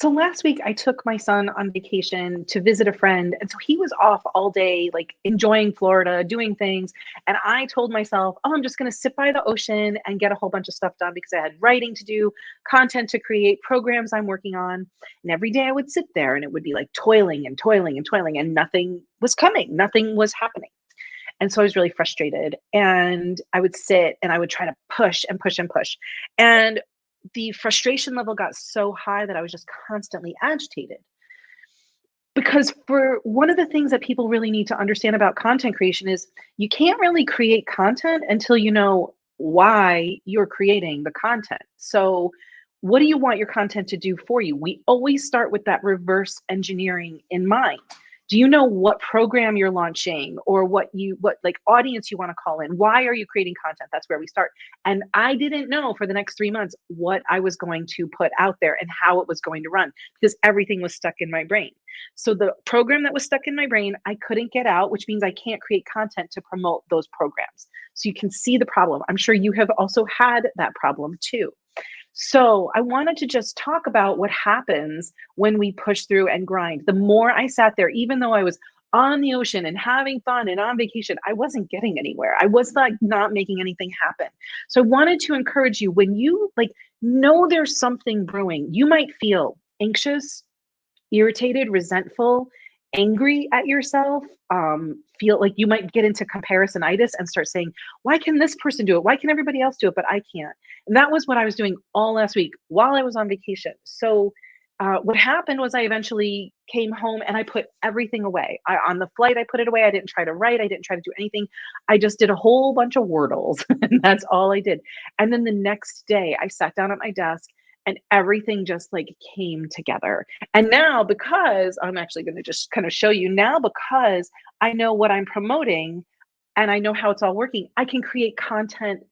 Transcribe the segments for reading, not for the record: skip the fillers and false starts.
So last week I took my son on vacation to visit a friend. And so he was off all day, like enjoying Florida, doing things. And I told myself, oh, I'm just going to sit by the ocean and get a whole bunch of stuff done because I had writing to do, content to create, programs I'm working on. And every day I would sit there and it would be like toiling and toiling and toiling, and nothing was coming, nothing was happening. And so I was really frustrated. And I would sit and I would try to push and push and push. And the frustration level got so high that I was just constantly agitated. Because for one of the things that people really need to understand about content creation is you can't really create content until you know why you're creating the content. So, what do you want your content to do for you? We always start with that reverse engineering in mind. Do you know what program you're launching, or what like audience you want to call in? Why are you creating content? That's where we start. And I didn't know for the next 3 months what I was going to put out there and how it was going to run, because everything was stuck in my brain. So the program that was stuck in my brain, I couldn't get out, which means I can't create content to promote those programs. So you can see the problem. I'm sure you have also had that problem too. So I wanted to just talk about what happens when we push through and grind. The more I sat there, even though I was on the ocean and having fun and on vacation, I wasn't getting anywhere. I was like not making anything happen. So I wanted to encourage you, when you like know there's something brewing, you might feel anxious, irritated, resentful, angry at yourself, feel like you might get into comparisonitis and start saying, why can this person do it? Why can everybody else do it, but I can't? And that was what I was doing all last week while I was on vacation. So what happened was I eventually came home and I put everything away. On the flight, I put it away. I didn't try to write. I didn't try to do anything. I just did a whole bunch of Wordles and that's all I did. And then the next day I sat down at my desk and everything just like came together. And now, because I'm actually going to just kind of show you now, because I know what I'm promoting and I know how it's all working, I can create content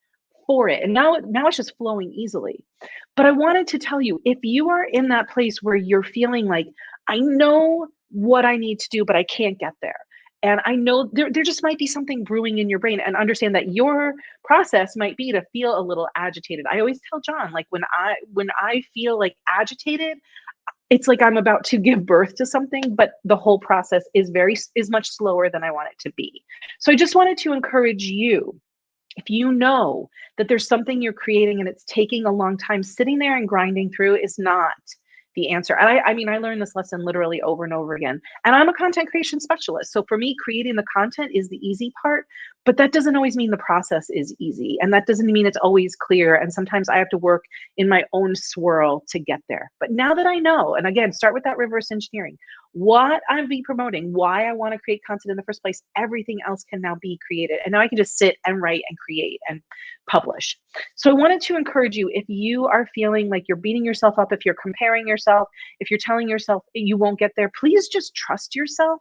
for it. And now it's just flowing easily. But I wanted to tell you, if you are in that place where you're feeling like, I know what I need to do, but I can't get there. And I know there just might be something brewing in your brain, and understand that your process might be to feel a little agitated. I always tell John, like when I feel like agitated, it's like I'm about to give birth to something, but the whole process is much slower than I want it to be. So I just wanted to encourage you, if you know that there's something you're creating and it's taking a long time, sitting there and grinding through is not the answer. And I mean, I learned this lesson literally over and over again. And I'm a content creation specialist. So for me, creating the content is the easy part, but that doesn't always mean the process is easy. And that doesn't mean it's always clear. And sometimes I have to work in my own swirl to get there. But now that I know, and again, start with that reverse engineering, what I'm be promoting, why I want to create content in the first place, everything else can now be created. And now I can just sit and write and create and publish. So I wanted to encourage you, if you are feeling like you're beating yourself up, if you're comparing yourself, if you're telling yourself you won't get there, please just trust yourself,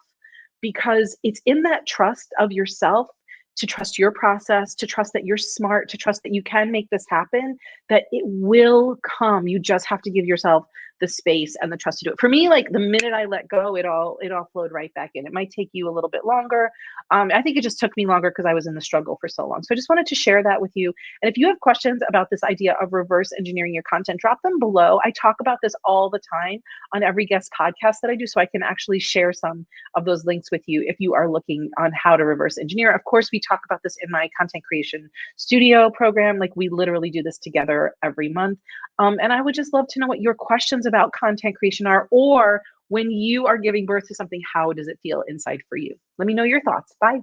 because it's in that trust of yourself, to trust your process, to trust that you're smart, to trust that you can make this happen, that it will come. You just have to give yourself the space and the trust to do it. For me, like the minute I let go, it all flowed right back in. It might take you a little bit longer. I think it just took me longer because I was in the struggle for so long. So I just wanted to share that with you. And if you have questions about this idea of reverse engineering your content, drop them below. I talk about this all the time on every guest podcast that I do, so I can actually share some of those links with you if you are looking on how to reverse engineer. Of course, we talk about this in my content creation studio program. Like we literally do this together every month. And I would just love to know what your questions about content creation are, or when you are giving birth to something, how does it feel inside for you? Let me know your thoughts. Bye.